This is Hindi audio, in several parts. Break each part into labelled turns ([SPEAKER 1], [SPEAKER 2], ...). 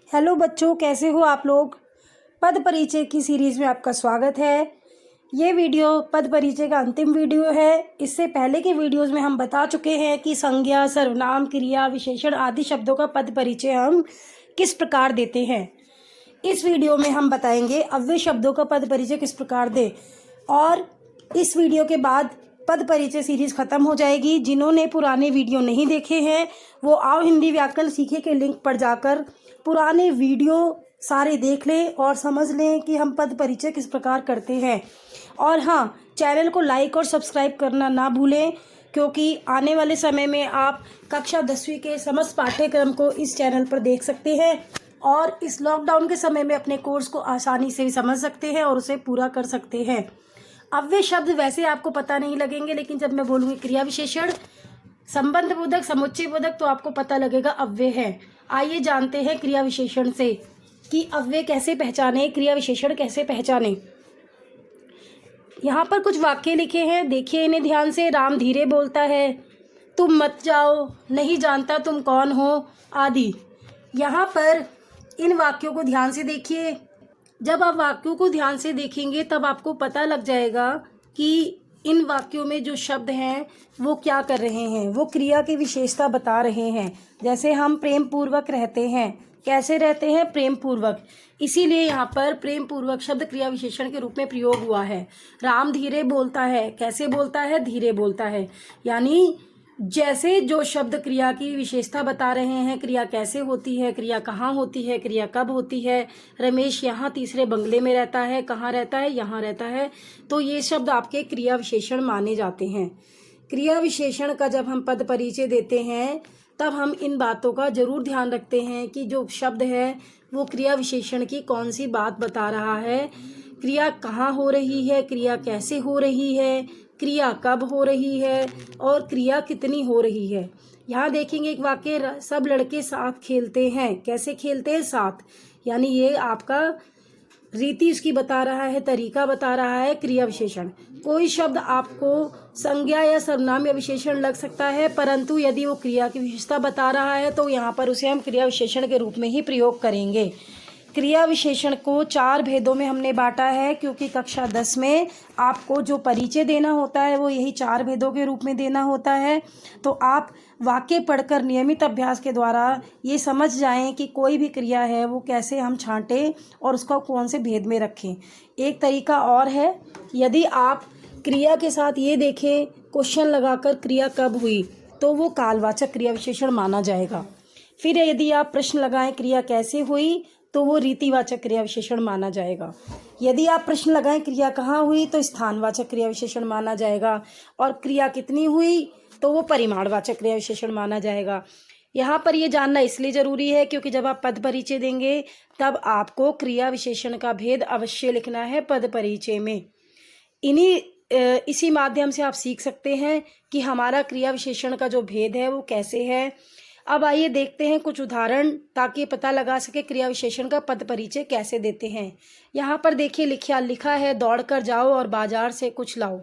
[SPEAKER 1] हेलो बच्चों, कैसे हो आप लोग। पद परिचय की सीरीज़ में आपका स्वागत है। ये वीडियो पद परिचय का अंतिम वीडियो है। इससे पहले के वीडियोस में हम बता चुके हैं कि संज्ञा, सर्वनाम, क्रिया, विशेषण आदि शब्दों का पद परिचय हम किस प्रकार देते हैं। इस वीडियो में हम बताएंगे अव्यय शब्दों का पद परिचय किस प्रकार दें। और इस वीडियो के बाद पद परिचय सीरीज़ ख़त्म हो जाएगी। जिन्होंने पुराने वीडियो नहीं देखे हैं वो आओ हिंदी व्याकरण सीखे के लिंक पर जाकर पुराने वीडियो सारे देख लें और समझ लें कि हम पद परिचय किस प्रकार करते हैं। और हाँ, चैनल को लाइक और सब्सक्राइब करना ना भूलें, क्योंकि आने वाले समय में आप कक्षा 10वीं के समस्त पाठ्यक्रम को इस चैनल पर देख सकते हैं और इस लॉकडाउन के समय में अपने कोर्स को आसानी से समझ सकते हैं और उसे पूरा कर सकते हैं। अव्यय शब्द वैसे आपको पता नहीं लगेंगे, लेकिन जब मैं बोलूँगी क्रिया विशेषण, संबंध बोधक, समुच्चय बोधक, तो आपको पता लगेगा अव्यय है। आइए जानते हैं क्रिया विशेषण से कि अव्यय कैसे पहचाने, क्रिया विशेषण कैसे पहचाने। यहाँ पर कुछ वाक्य लिखे हैं, देखिए इन्हें ध्यान से। राम धीरे बोलता है, तुम मत जाओ, नहीं जानता तुम कौन हो, आदि। यहाँ पर इन वाक्यों को ध्यान से देखिए। जब आप वाक्यों को ध्यान से देखेंगे तब आपको पता लग जाएगा कि इन वाक्यों में जो शब्द हैं वो क्या कर रहे हैं, वो क्रिया की विशेषता बता रहे हैं। जैसे हम प्रेम पूर्वक रहते हैं, कैसे रहते हैं, प्रेम पूर्वक। इसीलिए यहाँ पर प्रेम पूर्वक शब्द क्रिया विशेषण के रूप में प्रयोग हुआ है। राम धीरे बोलता है, कैसे बोलता है, धीरे बोलता है। यानी जैसे जो शब्द क्रिया की विशेषता बता रहे हैं, क्रिया कैसे होती है, क्रिया कहाँ होती है, क्रिया कब होती है। रमेश यहाँ तीसरे बंगले में रहता है, कहाँ रहता है, यहाँ रहता है। तो ये शब्द आपके क्रिया विशेषण माने जाते हैं। क्रिया विशेषण का जब हम पद परिचय देते हैं तब हम इन बातों का जरूर ध्यान रखते हैं कि जो शब्द है वो क्रिया विशेषण की कौन सी बात बता रहा है, क्रिया कहाँ हो रही है, क्रिया कैसे हो रही है, क्रिया कब हो रही है और क्रिया कितनी हो रही है। यहाँ देखेंगे एक वाक्य, सब लड़के साथ खेलते हैं, कैसे खेलते हैं, साथ। यानी ये आपका रीति उसकी बता रहा है, तरीका बता रहा है क्रिया विशेषण। कोई शब्द आपको संज्ञा या सर्वनाम या विशेषण लग सकता है, परंतु यदि वो क्रिया की विशेषता बता रहा है तो यहाँ पर उसे हम क्रिया विशेषण के रूप में ही प्रयोग करेंगे। क्रिया विशेषण को 4 भेदों में हमने बांटा है, क्योंकि कक्षा 10 में आपको जो परिचय देना होता है वो यही 4 भेदों के रूप में देना होता है। तो आप वाक्य पढ़कर नियमित अभ्यास के द्वारा ये समझ जाएं कि कोई भी क्रिया है वो कैसे हम छांटें और उसको कौन से भेद में रखें। एक तरीका और है, यदि आप क्रिया के साथ ये देखें क्वेश्चन लगाकर क्रिया कब हुई तो वो कालवाचक क्रिया विशेषण माना जाएगा। फिर यदि आप प्रश्न लगाएं क्रिया कैसे हुई तो वो रीतिवाचक क्रिया विशेषण माना जाएगा। यदि आप प्रश्न लगाएं क्रिया कहाँ हुई तो स्थानवाचक क्रिया विशेषण माना जाएगा। और क्रिया कितनी हुई तो वो परिमाणवाचक क्रिया विशेषण माना जाएगा। यहाँ पर ये जानना इसलिए ज़रूरी है क्योंकि जब आप पद परिचय देंगे तब आपको क्रिया विशेषण का भेद अवश्य लिखना है पद परिचय में। इसी माध्यम से आप सीख सकते हैं कि हमारा क्रिया विशेषण का जो भेद है वो कैसे है। अब आइए देखते हैं कुछ उदाहरण, ताकि पता लगा सके क्रिया विशेषण का पद परिचय कैसे देते हैं। यहाँ पर देखिए लिखा है, दौड़ कर जाओ और बाजार से कुछ लाओ।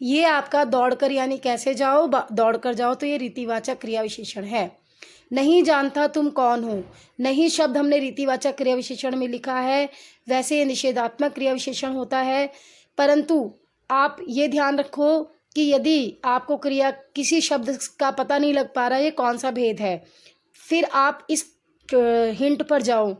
[SPEAKER 1] ये आपका दौड़ कर यानी कैसे जाओ, दौड़ कर जाओ, तो ये रीतिवाचक क्रिया विशेषण है। नहीं जानता तुम कौन हो, नहीं शब्द हमने रीतिवाचक क्रिया विशेषण में लिखा है, वैसे ये निषेधात्मक क्रिया विशेषण होता है। परंतु आप ये ध्यान रखो कि यदि आपको क्रिया किसी शब्द का पता नहीं लग पा रहा है ये कौन सा भेद है, फिर आप इस हिंट पर जाओ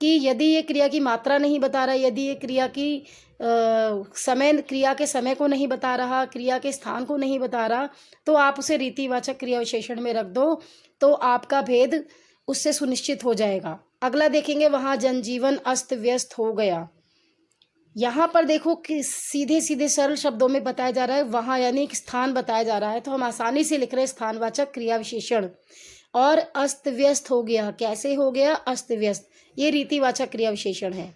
[SPEAKER 1] कि यदि ये क्रिया की मात्रा नहीं बता रहा, यदि ये क्रिया की क्रिया के समय को नहीं बता रहा, क्रिया के स्थान को नहीं बता रहा, तो आप उसे रीतिवाचक क्रिया विशेषण में रख दो, तो आपका भेद उससे सुनिश्चित हो जाएगा। अगला देखेंगे, वहाँ जनजीवन अस्त व्यस्त हो गया। यहाँ पर देखो कि सीधे सीधे सरल शब्दों में बताया जा रहा है, वहाँ यानी एक स्थान बताया जा रहा है, तो हम आसानी से लिख रहे हैं स्थानवाचक क्रिया विशेषण। और अस्त व्यस्त हो गया, कैसे हो गया, अस्त व्यस्त, ये रीतिवाचक क्रिया विशेषण है।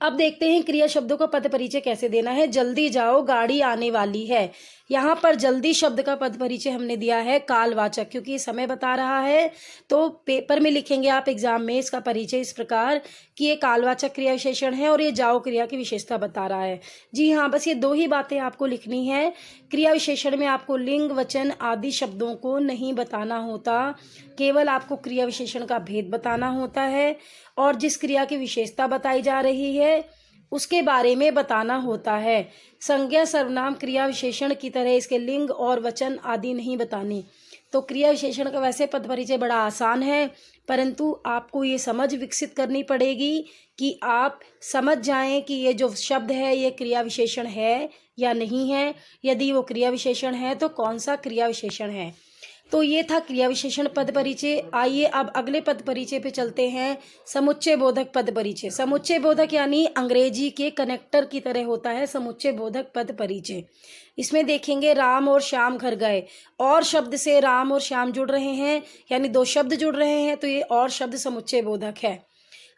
[SPEAKER 1] अब देखते हैं क्रिया शब्दों का पद परिचय कैसे देना है। जल्दी जाओ गाड़ी आने वाली है, यहाँ पर जल्दी शब्द का पद परिचय हमने दिया है कालवाचक, क्योंकि ये समय बता रहा है। तो पेपर में लिखेंगे आप एग्जाम में इसका परिचय इस प्रकार कि ये कालवाचक क्रिया विशेषण है और ये जाओ क्रिया की विशेषता बता रहा है। जी हाँ, बस ये 2 ही बातें आपको लिखनी है। क्रिया विशेषण में आपको लिंग, वचन आदि शब्दों को नहीं बताना होता, केवल आपको क्रिया विशेषण का भेद बताना होता है और जिस क्रिया की विशेषता बताई जा रही है उसके बारे में बताना होता है। संज्ञा, सर्वनाम, क्रिया विशेषण की तरह इसके लिंग और वचन आदि नहीं बतानी। तो क्रिया विशेषण का वैसे पद परिचय बड़ा आसान है, परंतु आपको ये समझ विकसित करनी पड़ेगी कि आप समझ जाएं कि ये जो शब्द है ये क्रिया विशेषण है या नहीं है। यदि वो क्रिया विशेषण है तो कौन सा क्रिया विशेषण है। तो ये था क्रिया विशेषण पद परिचय। आइए अब अगले पद परिचय पे चलते हैं, समुच्चय बोधक पद परिचय। समुच्चय बोधक यानी अंग्रेजी के कनेक्टर की तरह होता है समुच्चय बोधक पद परिचय। इसमें देखेंगे राम और श्याम घर गए, और शब्द से राम और श्याम जुड़ रहे हैं, यानी 2 शब्द जुड़ रहे हैं, तो ये और शब्द समुच्चय बोधक है।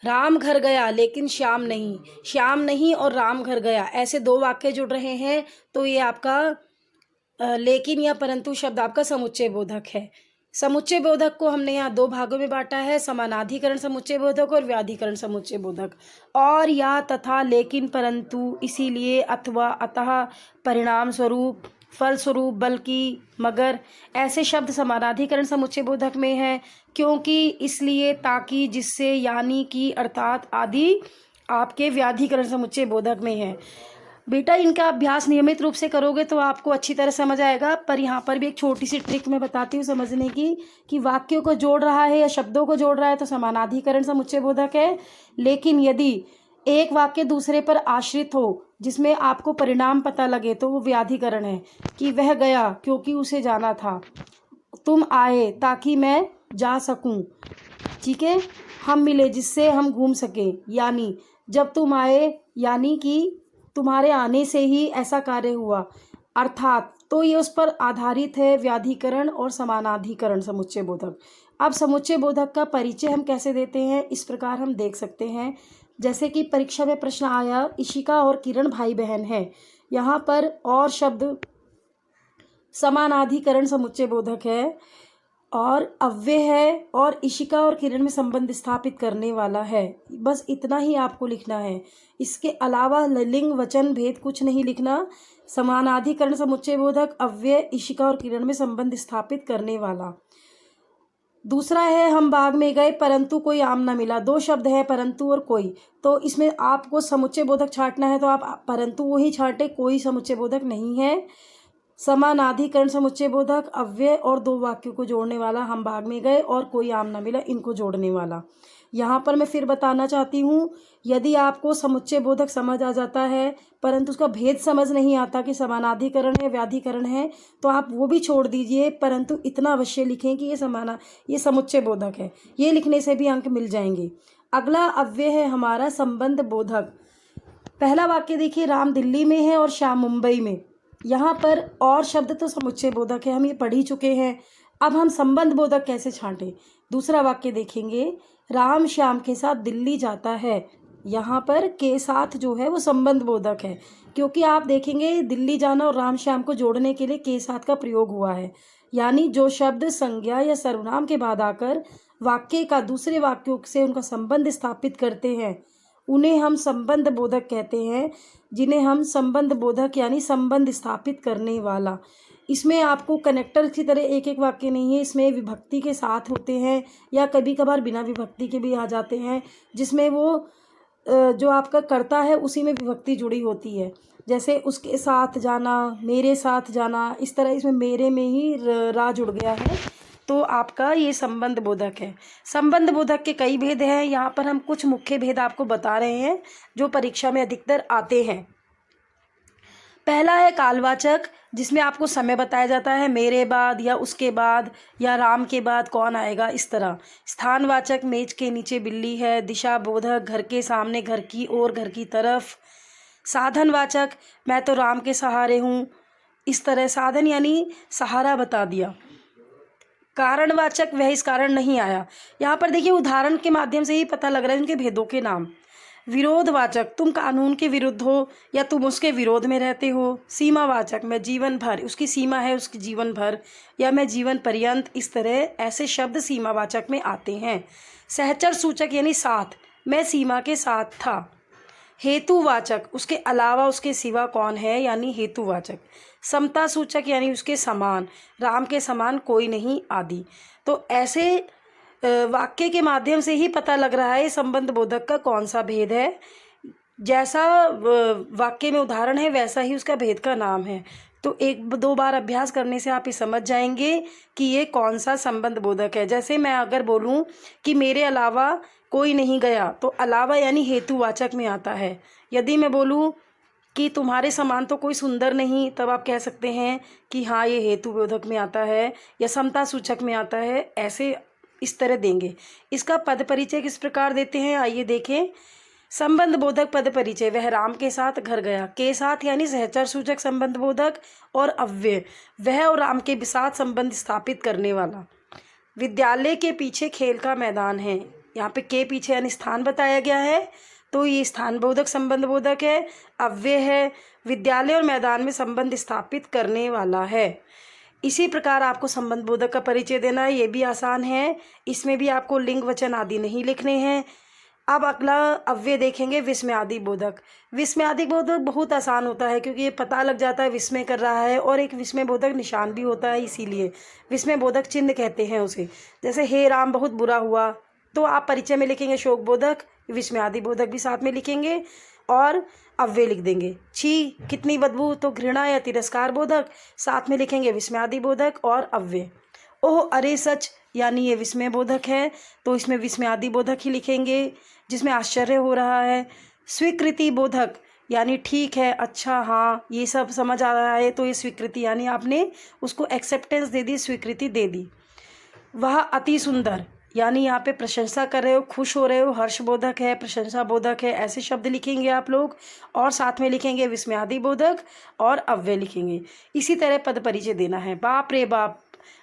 [SPEAKER 1] राम घर गया लेकिन श्याम नहीं, श्याम नहीं और राम घर गया, ऐसे 2 वाक्य जुड़ रहे हैं, तो ये आपका लेकिन या परंतु शब्द आपका समुच्चय बोधक है। समुच्चय बोधक को हमने यहाँ 2 भागों में बांटा है, समानाधिकरण समुच्चय बोधक और व्याधिकरण समुच्चय बोधक। और या, तथा, लेकिन, परंतु, इसीलिए, अथवा, अतः, परिणाम स्वरूप, फल स्वरूप, बल्कि, मगर, ऐसे शब्द समानाधिकरण समुच्चय बोधक में है। क्योंकि, इसलिए, ताकि, जिससे, यानी कि, अर्थात आदि आपके व्याधिकरण समुच्चय बोधक में है। बेटा इनका अभ्यास नियमित रूप से करोगे तो आपको अच्छी तरह समझ आएगा। पर यहाँ पर भी एक छोटी सी ट्रिक मैं बताती हूँ समझने की, कि वाक्यों को जोड़ रहा है या शब्दों को जोड़ रहा है तो समानाधिकरण समुच्चय बोधक है। लेकिन यदि एक वाक्य दूसरे पर आश्रित हो जिसमें आपको परिणाम पता लगे तो वो व्याधिकरण है। कि वह गया क्योंकि उसे जाना था, तुम आए ताकि मैं जा सकूं, ठीक है, हम मिले जिससे हम घूम सकें, यानी जब तुम आए, यानी कि तुम्हारे आने से ही ऐसा कार्य हुआ, अर्थात। तो ये उस पर आधारित है व्याधिकरण और समानाधिकरण समुच्चय बोधक। अब समुच्चय बोधक का परिचय हम कैसे देते हैं, इस प्रकार हम देख सकते हैं। जैसे कि परीक्षा में प्रश्न आया, इशिका और किरण भाई बहन हैं, यहाँ पर और शब्द समानाधिकरण समुच्चय बोधक है और अव्यय है और इशिका और किरण में संबंध स्थापित करने वाला है। बस इतना ही आपको लिखना है, इसके अलावा लिंग, वचन, भेद कुछ नहीं लिखना। समानाधिकरण समुच्चय बोधक, अव्यय, इशिका और किरण में संबंध स्थापित करने वाला। दूसरा है, हम बाग में गए परंतु कोई आम न मिला। 2 शब्द है, परंतु और कोई। तो इसमें आपको समुच्चय बोधक छांटना है तो आप परंतु वो ही छांटे, कोई समुच्चय बोधक नहीं है। समानाधिकरण समुच्चय बोधक, अव्यय और 2 वाक्यों को जोड़ने वाला, हम बाग में गए और कोई आम ना मिला, इनको जोड़ने वाला। यहाँ पर मैं फिर बताना चाहती हूँ, यदि आपको समुच्चय बोधक समझ आ जाता है परंतु उसका भेद समझ नहीं आता कि समानाधिकरण है व्याधिकरण है, तो आप वो भी छोड़ दीजिए, परंतु इतना अवश्य लिखें कि ये समुच्चय बोधक है। ये लिखने से भी अंक मिल जाएंगे। अगला अव्यय है हमारा संबंध बोधक। पहला वाक्य देखिए, राम दिल्ली में है और श्याम मुंबई में। यहाँ पर और शब्द तो समुच्चय बोधक है, हम ये पढ़ ही चुके हैं। अब हम संबंध बोधक कैसे छांटें। दूसरा वाक्य देखेंगे, राम श्याम के साथ दिल्ली जाता है। यहाँ पर के साथ जो है वो संबंध बोधक है, क्योंकि आप देखेंगे दिल्ली जाना और राम श्याम को जोड़ने के लिए के साथ का प्रयोग हुआ है। यानी जो शब्द संज्ञा या सर्वनाम के बाद आकर वाक्य का दूसरे वाक्यों से उनका संबंध स्थापित करते हैं उन्हें हम संबंध बोधक कहते हैं, जिन्हें हम संबंध बोधक यानी संबंध स्थापित करने वाला। इसमें आपको कनेक्टर की तरह एक एक वाक्य नहीं है, इसमें विभक्ति के साथ होते हैं या कभी कभार बिना विभक्ति के भी आ जाते हैं, जिसमें वो जो आपका कर्ता है उसी में विभक्ति जुड़ी होती है। जैसे उसके साथ जाना, मेरे साथ जाना, इस तरह इसमें मेरे में ही रा जुड़ गया है, तो आपका ये संबंध बोधक है। संबंध बोधक के कई भेद हैं, यहाँ पर हम कुछ मुख्य भेद आपको बता रहे हैं जो परीक्षा में अधिकतर आते हैं। पहला है कालवाचक, जिसमें आपको समय बताया जाता है, मेरे बाद या उसके बाद या राम के बाद कौन आएगा, इस तरह। स्थानवाचक, मेज के नीचे बिल्ली है। दिशा बोधक, घर के सामने, घर की ओर, घर की तरफ। साधनवाचक, मैं तो राम के सहारे हूँ, इस तरह। साधन यानी सहारा बता दिया। कारणवाचक, वह इस कारण नहीं आया। यहाँ पर देखिए उदाहरण के माध्यम से ही पता लग रहा है उनके भेदों के नाम। विरोधवाचक, तुम कानून के विरुद्ध हो या तुम उसके विरोध में रहते हो। सीमावाचक, मैं जीवन भर, उसकी सीमा है उसकी जीवन भर, या मैं जीवन पर्यंत, इस तरह ऐसे शब्द सीमावाचक में आते हैं। सहचर सूचक यानी साथ, मैं सीमा के साथ था। हेतुवाचक, उसके अलावा उसके सिवा कौन है, यानी हेतुवाचक। समता सूचक यानी उसके समान, राम के समान कोई नहीं आदि। तो ऐसे वाक्य के माध्यम से ही पता लग रहा है संबंध बोधक का कौन सा भेद है। जैसा वाक्य में उदाहरण है वैसा ही उसका भेद का नाम है। तो एक दो बार अभ्यास करने से आप ये समझ जाएंगे कि ये कौन सा संबंध बोधक है। जैसे मैं अगर बोलूं कि मेरे अलावा कोई नहीं गया, तो अलावा यानी हेतुवाचक में आता है। यदि मैं बोलूं कि तुम्हारे समान तो कोई सुंदर नहीं, तब आप कह सकते हैं कि हाँ ये हेतुबोधक में आता है या समता सूचक में आता है। ऐसे इस तरह देंगे। इसका पद परिचय किस प्रकार देते हैं, आइए देखें। संबंध बोधक पद परिचय, वह राम के साथ घर गया। के साथ यानी सहचर सूचक संबंध बोधक, और अव्यय, वह और राम के साथ संबंध स्थापित करने वाला। विद्यालय के पीछे खेल का मैदान है, यहाँ पे के पीछे यानी स्थान बताया गया है, तो ये स्थान बोधक संबंध बोधक है। अव्यय है, विद्यालय और मैदान में संबंध स्थापित करने वाला है। इसी प्रकार आपको संबंध बोधक का परिचय देना है, ये भी आसान है। इसमें भी आपको लिंग वचन आदि नहीं लिखने हैं। अब अगला अव्यय देखेंगे, विस्मयादि बोधक। विस्मयादि बोधक बहुत आसान होता है, क्योंकि ये पता लग जाता है विस्मय कर रहा है, और एक विस्मय बोधक निशान भी होता है, इसीलिए विस्मय बोधक चिन्ह कहते हैं उसे। जैसे हे राम बहुत बुरा हुआ, तो आप परिचय में लिखेंगे शोक बोधक, विस्मयादि बोधक भी साथ में लिखेंगे और अव्यय लिख देंगे। छी कितनी बदबू, तो घृणा या तिरस्कार बोधक, साथ में लिखेंगे विस्मयादि बोधक और अव्यय। ओह अरे सच, यानी ये विस्मय बोधक है, तो इसमें विस्मयादि बोधक ही लिखेंगे जिसमें आश्चर्य हो रहा है। स्वीकृति बोधक यानी ठीक है, अच्छा, हाँ ये सब समझ आ रहा है, तो ये स्वीकृति यानी आपने उसको एक्सेप्टेंस दे दी, स्वीकृति दे दी। वह अति सुंदर, यानी यहाँ पे प्रशंसा कर रहे हो, खुश हो रहे हो, हर्ष बोधक है, प्रशंसा बोधक है, ऐसे शब्द लिखेंगे आप लोग, और साथ में लिखेंगे विस्मयादि बोधक और अव्यय लिखेंगे। इसी तरह पद परिचय देना है। बाप रे बाप,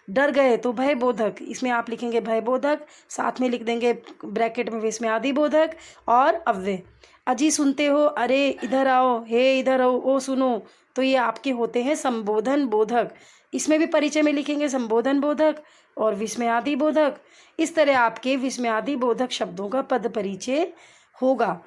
[SPEAKER 1] डर गए, तो भय बोधक, इसमें आप लिखेंगे भय बोधक, साथ में लिख देंगे ब्रैकेट में विस्मयादि बोधक और अव्यय। अजी सुनते हो, अरे इधर आओ, हे इधर आओ, ओ सुनो, तो ये आपके होते हैं संबोधन बोधक। इसमें भी परिचय में लिखेंगे संबोधन बोधक और विस्मयादि बोधक। इस तरह आपके विस्मयादि बोधक शब्दों का पद परिचय होगा।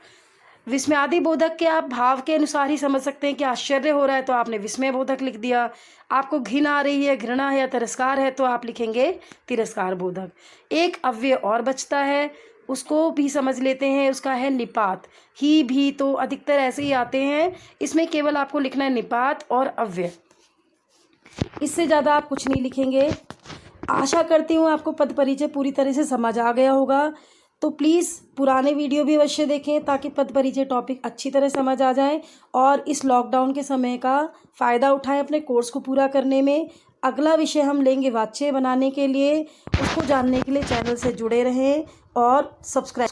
[SPEAKER 1] विस्मयादि बोधक के आप भाव के अनुसार ही समझ सकते हैं कि आश्चर्य हो रहा है, तो आपने विस्मय बोधक लिख दिया। आपको घिन आ रही है, घृणा है या तिरस्कार है, तो आप लिखेंगे तिरस्कार बोधक। एक अव्यय और बचता है, उसको भी समझ लेते हैं, उसका है निपात। ही भी तो अधिकतर ऐसे ही आते हैं, इसमें केवल आपको लिखना है निपात और अव्यय, इससे ज़्यादा आप कुछ नहीं लिखेंगे। आशा करती हूँ आपको पद परिचय पूरी तरह से समझ आ गया होगा। तो प्लीज़ पुराने वीडियो भी अवश्य देखें, ताकि पद परिचय टॉपिक अच्छी तरह समझ आ जाए, और इस लॉकडाउन के समय का फ़ायदा उठाएं अपने कोर्स को पूरा करने में। अगला विषय हम लेंगे वाच्य बनाने के लिए, उसको जानने के लिए चैनल से जुड़े रहें और सब्सक्राइब